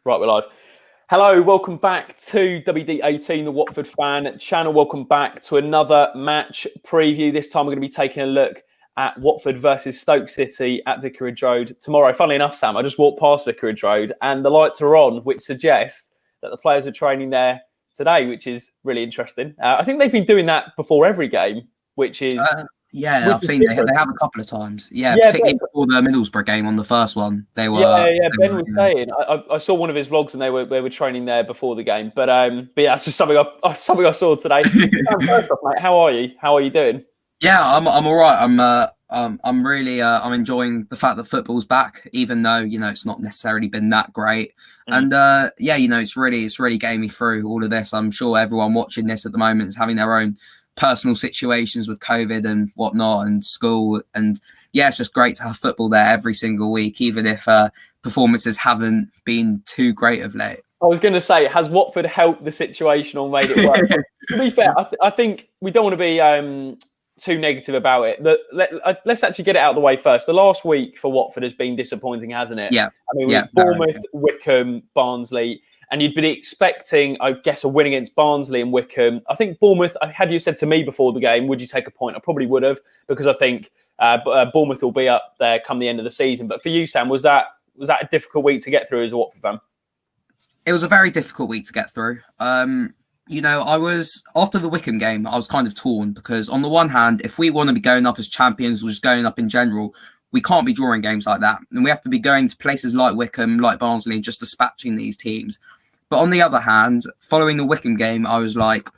Right, we're live. Hello, welcome back to WD18, the Watford fan channel. Welcome back to another match preview. This time we're going to be taking a look at Watford versus Stoke City at Vicarage Road tomorrow. Funnily enough, Sam, I just walked past Vicarage Road and the lights are on, which suggests that the players are training there today, which is really interesting. I think they've been doing that before every game, which is... I've seen they have a couple of times. Yeah, Yeah, particularly before the Middlesbrough game on the first one. They were. Ben was saying. I saw one of his vlogs and they were training there before the game. But yeah, that's just something I saw today. First off, mate, how are you? How are you doing? Yeah, I'm all right. I'm really I'm enjoying the fact that football's back, even though it's not necessarily been that great. And it's really getting me through all of this. I'm sure everyone watching this at the moment is having their own personal situations with COVID and whatnot and school, and it's just great to have football there every single week, even if performances haven't been too great of late. I was going to say, has Watford helped the situation or made it worse? To be fair, I think we don't want to be too negative about it. Let's actually get it out of the way first. The last week for Watford has been disappointing, hasn't it? Yeah. I mean, Bournemouth, Wycombe, Barnsley, and you'd been expecting, I guess, a win against Barnsley and Wycombe. I think Bournemouth, had you said to me before the game, would you take a point? I probably would have, because I think Bournemouth will be up there come the end of the season. But for you, Sam, was that a difficult week to get through as a Watford fan? It was a very difficult week to get through. I was, after the Wycombe game, I was kind of torn, because on the one hand, if we want to be going up as champions or just going up in general, we can't be drawing games like that. And we have to be going to places like Wycombe, like Barnsley, and just dispatching these teams. But on the other hand, following the Wycombe game, I was like,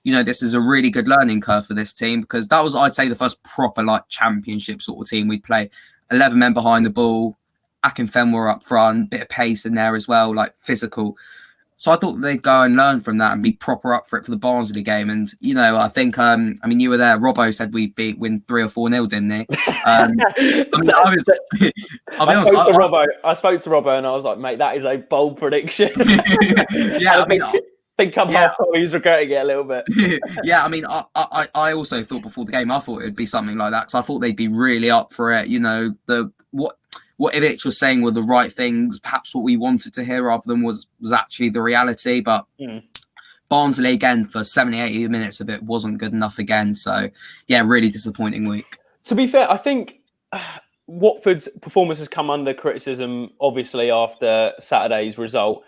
this is a really good learning curve for this team, because that was, I'd say, the first proper championship sort of team we'd play. 11 men behind the ball, Akinfenwa up front, bit of pace in there as well, physical. So I thought they'd go and learn from that and be proper up for it for the Barnsley game. And, I think, you were there. Robbo said we'd win 3 or 4-0, didn't he? I spoke to Robbo and I was like, mate, that is a bold prediction. Yeah, I think come half time he was regretting it a little bit. Yeah, I also thought before the game, I thought it would be something like that, because I thought they'd be really up for it. What Ivic was saying were the right things, perhaps what we wanted to hear rather than was actually the reality. But Barnsley, again, for 70, 80 minutes of it wasn't good enough again. So, really disappointing week. To be fair, I think Watford's performance has come under criticism, obviously, after Saturday's result.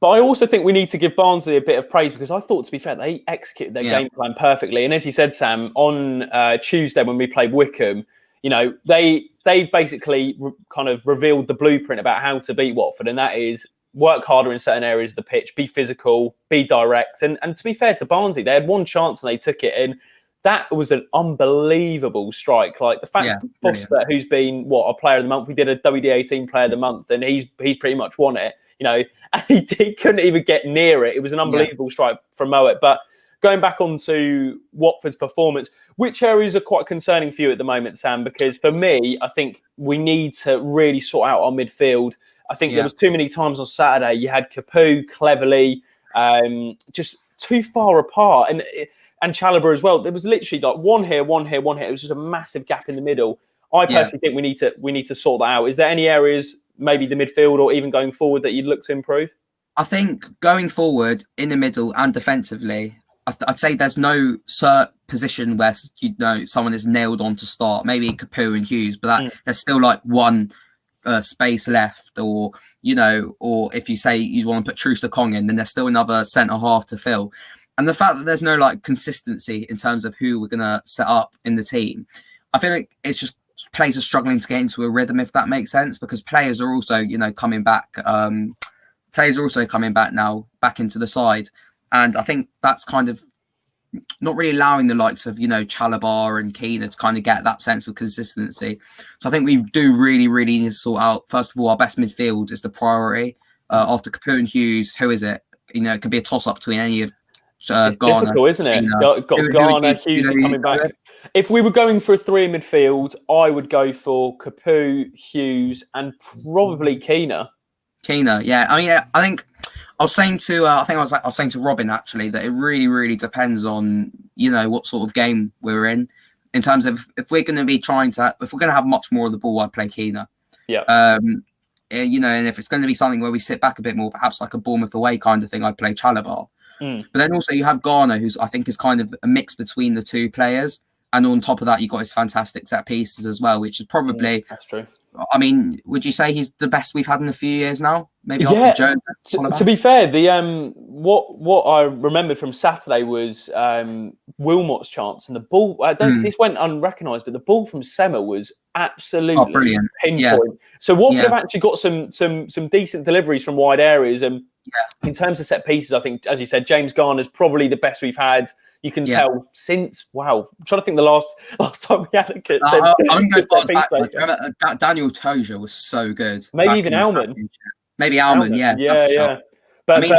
But I also think we need to give Barnsley a bit of praise, because I thought, to be fair, they executed their game plan perfectly. And as you said, Sam, on Tuesday when we played Wycombe, they've basically kind of revealed the blueprint about how to beat Watford, and that is work harder in certain areas of the pitch, be physical, be direct. And to be fair to Barnsley, they had one chance and they took it. And that was an unbelievable strike. The fact that Foster, who's been, a player of the month, we did a WD18 player of the month, and he's pretty much won it, and he couldn't even get near it. It was an unbelievable strike from Moet. But going back onto Watford's performance, which areas are quite concerning for you at the moment, Sam? Because for me, I think we need to really sort out our midfield. I think there was too many times on Saturday you had Capoue, Cleverley, just too far apart, and Chalobah as well. There was literally one here, one here, one here. It was just a massive gap in the middle. I personally think we need to sort that out. Is there any areas, maybe the midfield or even going forward, that you'd look to improve? I think going forward in the middle and defensively, I'd say there's no cert position where someone is nailed on to start. Maybe Capoue and Hughes, but there's still one space left, or if you say you want to put Troost-Ekong in, then there's still another centre half to fill. And the fact that there's no consistency in terms of who we're gonna set up in the team, I feel like it's just players are struggling to get into a rhythm, if that makes sense, because players are also coming back. Players are also coming back now, back into the side. And I think that's kind of not really allowing the likes of, Chalobah and Keena to kind of get that sense of consistency. So I think we do really, really need to sort out, first of all, our best midfield is the priority. After Capoue and Hughes, who is it? It could be a toss-up between any of it's Garner. Difficult, isn't it? Got Garner, Hughes coming back. If we were going for a 3 in midfield, I would go for Capoue, Hughes, and probably Keena. Yeah. I think I was saying to Robin actually that it really, really depends on what sort of game we're in terms of if we're going to be if we're going to have much more of the ball, I'd play Keena. Yeah. and if it's going to be something where we sit back a bit more, perhaps like a Bournemouth away kind of thing, I'd play Chalobah. But then also you have Garner, who's I think is kind of a mix between the two players. And on top of that, you've got his fantastic set pieces as well, which is probably... That's true. I mean, would you say he's the best we've had in a few years now? Maybe after Jones. To be fair, the what I remembered from Saturday was Wilmot's chance, and the ball. This went unrecognised, but the ball from Sema was absolutely brilliant. pinpoint. Yeah. So Watford have actually got some decent deliveries from wide areas, and in terms of set pieces, I think, as you said, James Garner's probably the best we've had. You can tell since I'm trying to think the last time we had a kid. I'm going to back. Daniel Toja was so good. Maybe even Alman. Maybe Alman, yeah. But I mean,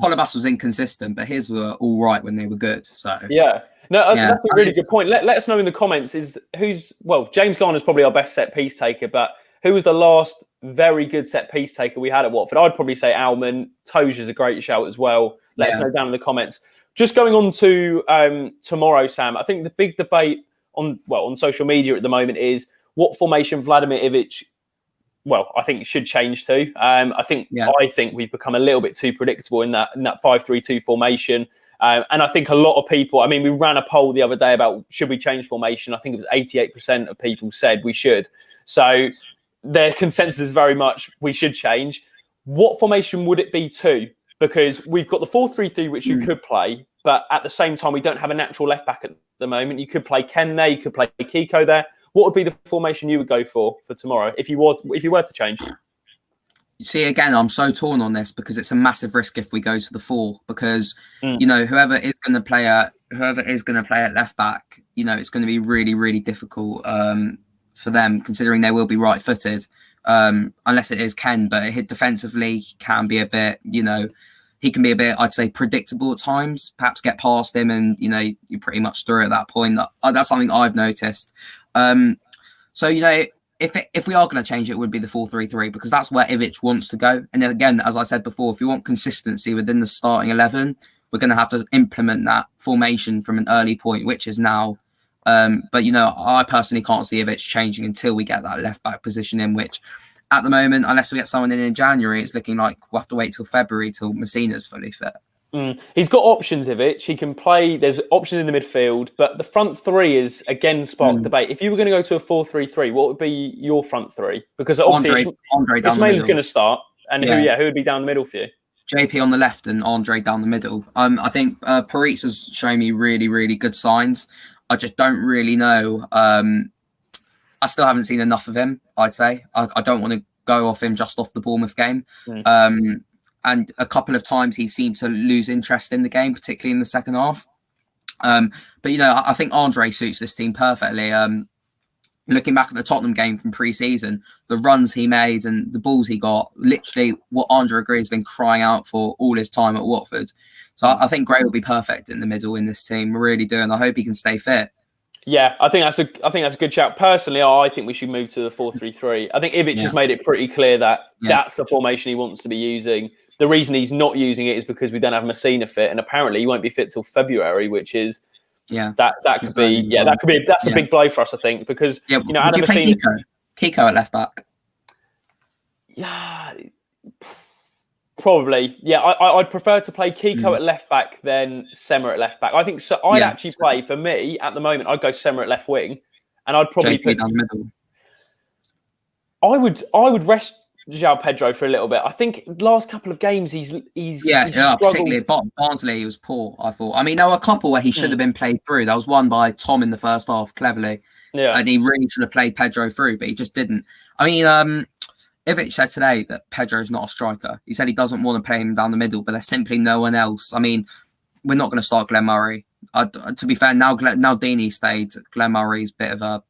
Holobas was inconsistent, but his were all right when they were good. So that's a really good point. Let us know in the comments James Garner's probably our best set piece taker, but who was the last very good set piece taker we had at Watford? I'd probably say Alman. Toja's a great shout as well. Let us know down in the comments. Just going on to tomorrow, Sam, I think the big debate on social media at the moment is what formation Vladimir Ivic, I think should change to. I think we've become a little bit too predictable in that 5-3-2 formation. And I think a lot of people, I mean, we ran a poll the other day about should we change formation. I think it was 88% of people said we should. So their consensus is very much we should change. What formation would it be to? Because we've got the 4-3-3, which you could play, but at the same time, we don't have a natural left back at the moment. You could play Ken there, you could play Kiko there. What would be the formation you would go for tomorrow if you were to change? You see, again, I'm so torn on this because it's a massive risk if we go to the 4 because whoever is going to play at left back, it's going to be really, really difficult for them considering they will be right-footed. Unless it is Ken, but defensively can be a bit, he can be a bit, I'd say, predictable at times. Perhaps get past him and, you're pretty much through at that point. That's something I've noticed. So, if we are going to change it would be the 4-3-3 because that's where Ivic wants to go. And then again, as I said before, if we want consistency within the starting 11, we're going to have to implement that formation from an early point, which is now. But I personally can't see Ivic changing until we get that left back position in, which at the moment, unless we get someone in January, it's looking like we'll have to wait till February till Messina's fully fit. He's got options, Ivic. He can play. There's options in the midfield, but the front three is again sparked debate. If you were going to go to a 4-3-3, what would be your front three? Because obviously Ismail's going to start, and who would be down the middle for you? JP on the left and Andre down the middle. I think Paritz has shown me really, really good signs. I just don't really know. I still haven't seen enough of him, I'd say. I don't want to go off him just off the Bournemouth game. And a couple of times he seemed to lose interest in the game, particularly in the second half. But, I think Andre suits this team perfectly. Looking back at the Tottenham game from pre-season, the runs he made and the balls he got, literally what Andre Gray has been crying out for all his time at Watford. So I think Gray will be perfect in the middle in this team. I really do, and I hope he can stay fit. Yeah, I think that's a good shout. Personally, I think we should move to the 4-3-3. I think Ivic has made it pretty clear that that's the formation he wants to be using. The reason he's not using it is because we don't have Messina fit, and apparently he won't be fit till February, which is that could be a big blow for us, I think, because would you play Kiko at left back? Yeah, probably. Yeah, I'd prefer to play Kiko at left back than Sema at left back. I think so. I'd actually play, for me at the moment, I'd go Sema at left wing, and I'd probably put down the middle. I would rest João Pedro for a little bit. I think last couple of games he's particularly Barnsley was poor, I thought. I mean, there were a couple where he should have been played through. There was one by Tom in the first half, cleverly. Yeah. And he really should have played Pedro through, but he just didn't. I mean, Ivic said today that Pedro's not a striker. He said he doesn't want to play him down the middle, but there's simply no one else. I mean, we're not going to start Glenn Murray. To be fair, now Deeney stayed. Glenn Murray's a bit of a,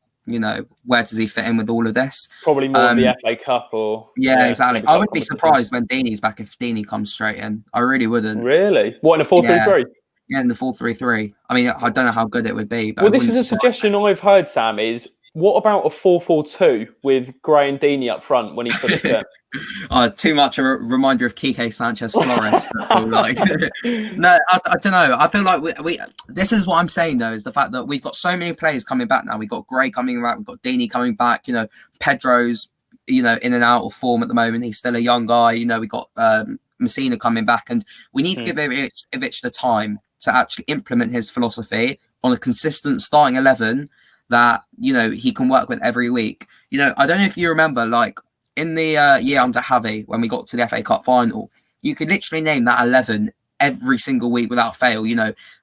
where does he fit in with all of this? Probably more in the FA Cup or... Yeah, exactly. I wouldn't be surprised when Deeney's back if Deeney comes straight in. I really wouldn't. Really? What, in a 4-3-3? Yeah, in the 4-3-3. I mean, I don't know how good it would be. But this is a suggestion I've heard, Sam, is what about a 4-4-2 with Gray and Deeney up front when he's fully fit? Too much a reminder of Quique Sanchez Flores. No, I don't know. I feel like we this is what I'm saying though, is the fact that we've got so many players coming back now. We've got Gray coming back, we've got Deeney coming back, Pedro's in and out of form at the moment. He's still a young guy. We got Messina coming back, and we need to give Ivic the time to actually implement his philosophy on a consistent starting 11 that he can work with every week. I don't know if you remember, like in the year under Javi, when we got to the FA Cup final, you could literally name that 11 every single week without fail.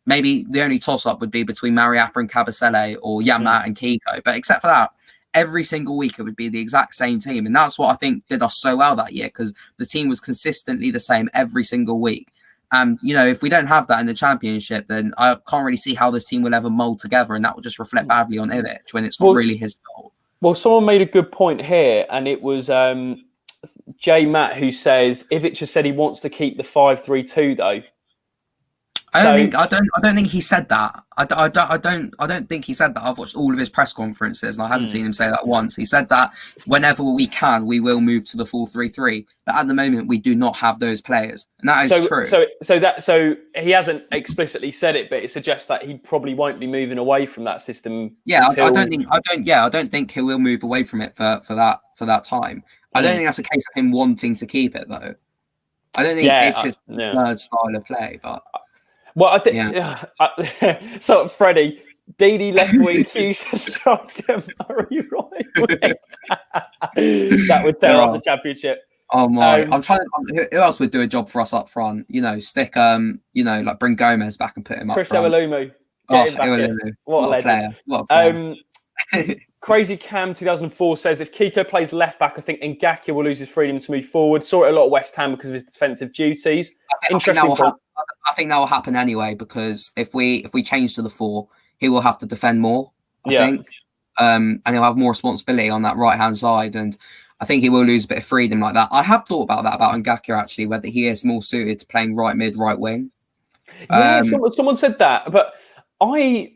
Maybe the only toss-up would be between Mariappa and Kabasele or Yamat and Kiko, but except for that, every single week it would be the exact same team, and that's what I think did us so well that year, because the team was consistently the same every single week. And if we don't have that in the Championship, then I can't really see how this team will ever mould together, and that will just reflect badly on Ivic when it's not really his fault. Well, someone made a good point here, and it was J Matt who says Ivic has said he wants to keep the 5-3-2 though. I don't think he said that. I don't think he said that. I've watched all of his press conferences and I haven't seen him say that once. He said that whenever we can, we will move to the 4-3-3. But at the moment, we do not have those players, and that is true. So he hasn't explicitly said it, but it suggests that he probably won't be moving away from that system. Yeah, I don't think he will move away from it for that time. I don't think that's a case of him wanting to keep it though. I don't think it's his third style of play, but. Well, I think so. Freddie, Didi left wing, Hughes struck Murray right wing. That would tear up the Championship. Oh my! I'm trying. Who else would do a job for us up front? Stick like bring Gomez back and put him up Chris front. Ewalumu. What a player! What a player. Crazy Cam 2004 says if Kiko plays left back, I think Ngakia will lose his freedom to move forward. Saw it a lot at West Ham because of his defensive duties. I think that will happen anyway, because if we change to the 4, he will have to defend more. I think, and he'll have more responsibility on that right hand side, and I think he will lose a bit of freedom like that. I have thought about that about Ngakia actually, whether he is more suited to playing right mid, right wing. Yeah, someone said that, but I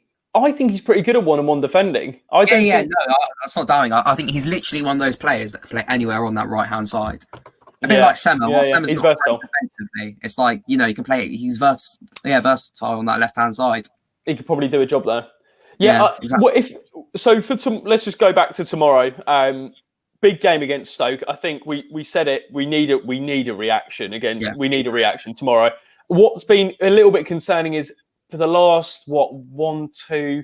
think he's pretty good at one-on-one defending. No, that's not doubting. I think he's literally one of those players that can play anywhere on that right-hand side. A bit like Sema. Sema's he's not versatile. Defensively. It's like, he can play. He's versatile on that left-hand side. He could probably do a job there. Exactly. Let's just go back to tomorrow. Big game against Stoke. I think we said it. We need a reaction again. Yeah. We need a reaction tomorrow. What's been a little bit concerning is for the last 1, 2,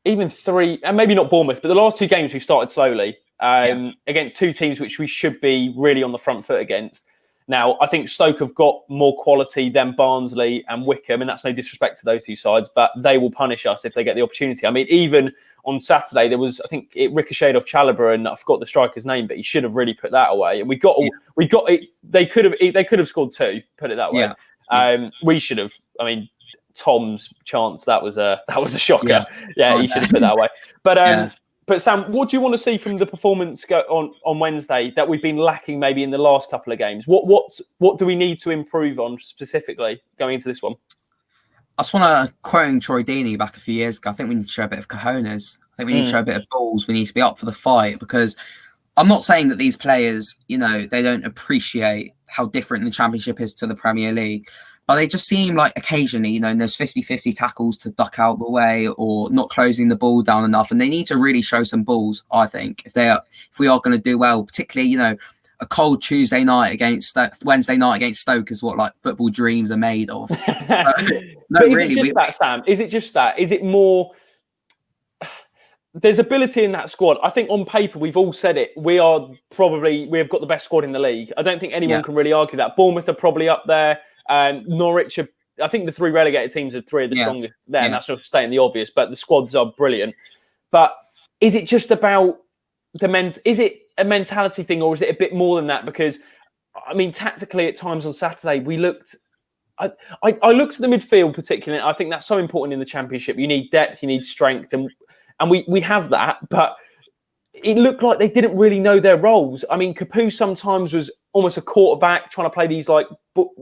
even 3, and maybe not Bournemouth, but the last 2 games we've started slowly against 2 teams which we should be really on the front foot against. Now, I think Stoke have got more quality than Barnsley and Wickham, and that's no disrespect to those 2 sides, but they will punish us if they get the opportunity. I mean, even on Saturday, there was, I think it ricocheted off Chalobah, and I forgot the striker's name, but he should have really put that away. And we got it. They could have scored 2. Put it that way. Yeah. We should have. I mean, Tom's chance, that was a shocker. He should have put that away. But Sam, what do you want to see from the performance on Wednesday that we've been lacking maybe in the last couple of games? What do we need to improve on specifically going into this one? I just want to quote Troy Deeney back a few years ago. I think we need to show a bit of cojones. I think we need to show a bit of balls. We need to be up for the fight, because I'm not saying that these players, they don't appreciate how different the Championship is to the Premier League. But they just seem like occasionally, and there's 50-50 tackles to duck out the way or not closing the ball down enough. And they need to really show some balls, I think, if we are going to do well, particularly, a cold Tuesday night Wednesday night against Stoke is what like football dreams are made of. Sam? Is it just that? Is it more? There's ability in that squad. I think on paper, we've all said it. We have got the best squad in the league. I don't think anyone can really argue that. Bournemouth are probably up there. Norwich, I think the 3 relegated teams are 3 of the strongest there, and that's not stating the obvious, but the squads are brilliant. But is it just about is it a mentality thing, or is it a bit more than that? Because, I mean, tactically at times on Saturday, we looked... I looked at the midfield particularly, and I think that's so important in the Championship. You need depth, you need strength, and we have that, but it looked like they didn't really know their roles. I mean, Capoue sometimes was almost a quarterback trying to play these like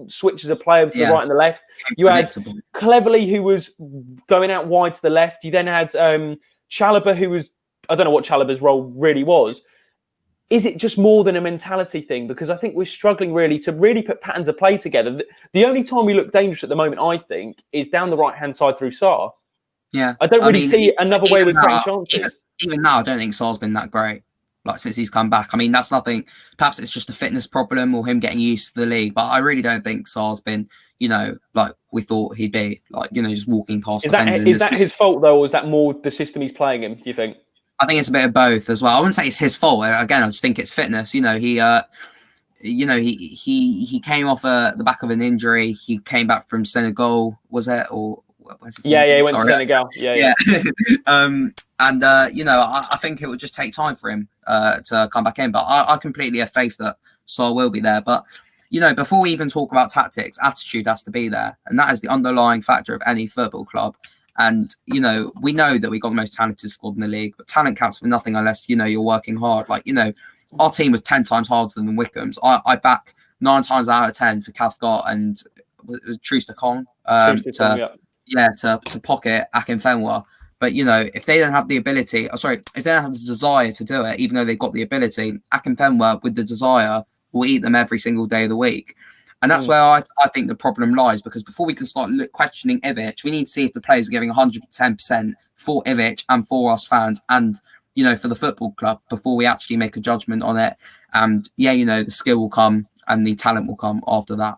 switches of play over to the right and the left. You had Cleverley, who was going out wide to the left. You then had Chalobah, who was, I don't know what Chalobah's role really was. Is it just more than a mentality thing? Because I think we're struggling really to really put patterns of play together. The only time we look dangerous at the moment, I think, is down the right-hand side through Sarr. Yeah. I don't really see another way we're creating chances. Even now, I don't think Sarr's been that great. like since he's come back. I mean, that's nothing. Perhaps it's just a fitness problem or him getting used to the league. But I really don't think Sarr's been, like we thought he'd be. Like, just walking past defenders. Is that his fault though, or is that more the system he's playing in? Do you think? I think it's a bit of both as well. I wouldn't say it's his fault. Again, I just think it's fitness. He came off the back of an injury. He came back from Senegal, was it? Or where's he from? Yeah, he went to Senegal. Yeah. I think it would just take time for him to come back in. But I completely have faith that Sarr will be there. But before we even talk about tactics, attitude has to be there, and that is the underlying factor of any football club. And, we know that we got the most talented squad in the league, but talent counts for nothing unless, you're working hard. Like, our team was 10 times harder than Wycombe's. I back 9 times out of 10 for Cathcart and it was Troost-Ekong to pocket Akinfenwa. But, if they don't have the ability, if they don't have the desire to do it, even though they've got the ability, Akinfenwa with the desire will eat them every single day of the week. And that's where I think the problem lies, because before we can start questioning Ivic, we need to see if the players are giving 110% for Ivic and for us fans and, for the football club before we actually make a judgment on it. And, the skill will come and the talent will come after that.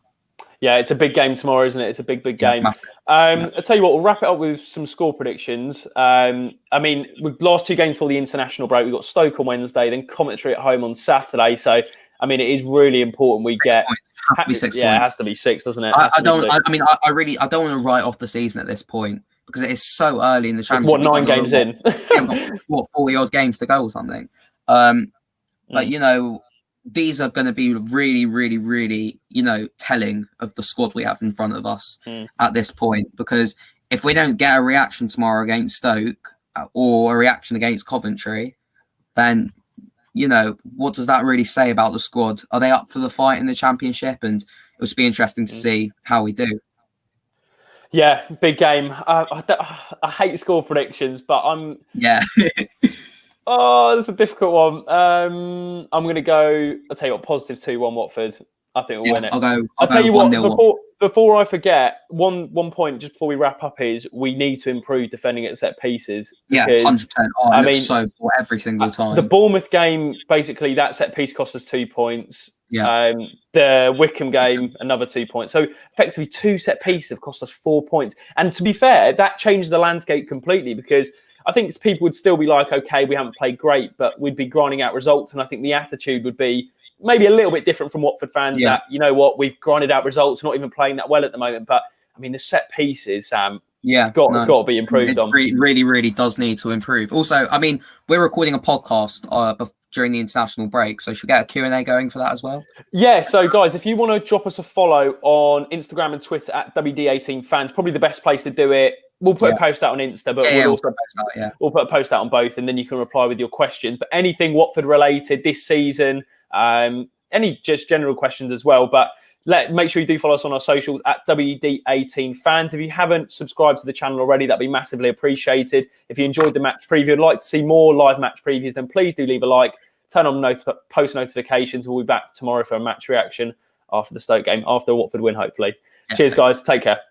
Yeah, it's a big game tomorrow, isn't it? It's a big game. I'll tell you what, we'll wrap it up with some score predictions. With last 2 games for the international break, we've got Stoke on Wednesday, then Coventry at home on Saturday. So, it is really important we get. It has to be 6 points. Yeah, it has to be 6, doesn't it? I don't want to write off the season at this point because it is so early in the championship. 9 games in? We've got 40 odd games to go or something. These are going to be really, really, really, telling of the squad we have in front of us at this point. Because if we don't get a reaction tomorrow against Stoke or a reaction against Coventry, then what does that really say about the squad? Are they up for the fight in the championship? And it would be interesting to see how we do. Yeah, big game. I hate score predictions, but Yeah. Oh, that's a difficult one. I'm going to go, I'll tell you what, positive 2-1 Watford. I think we'll win it. I'll tell you what, 1-0. before I forget, one point just before we wrap up is we need to improve defending at set pieces. Yeah, 100%. I mean, so poor every single time. The Bournemouth game, basically, that set piece cost us 2 points. Yeah. The Wycombe game, another 2 points. So effectively, 2 set pieces have cost us 4 points. And to be fair, that changed the landscape completely because I think people would still be like, okay, we haven't played great, but we'd be grinding out results. And I think the attitude would be maybe a little bit different from Watford fans that, we've grinded out results, not even playing that well at the moment. But, the set pieces, Sam, got to be improved on. It really, really does need to improve. Also, we're recording a podcast during the international break, so should we get a Q&A going for that as well? Yeah, so guys, if you want to drop us a follow on Instagram and Twitter at WD18fans, probably the best place to do it. We'll put a post out on Insta, but we'll put a post out on both, and then you can reply with your questions. But anything Watford related this season, any just general questions as well. But make sure you do follow us on our socials at WD18fans. If you haven't subscribed to the channel already, that'd be massively appreciated. If you enjoyed the match preview and like to see more live match previews, then please do leave a like, turn on post notifications. We'll be back tomorrow for a match reaction after the Stoke game, after a Watford win, hopefully. Cheers, guys. Take care.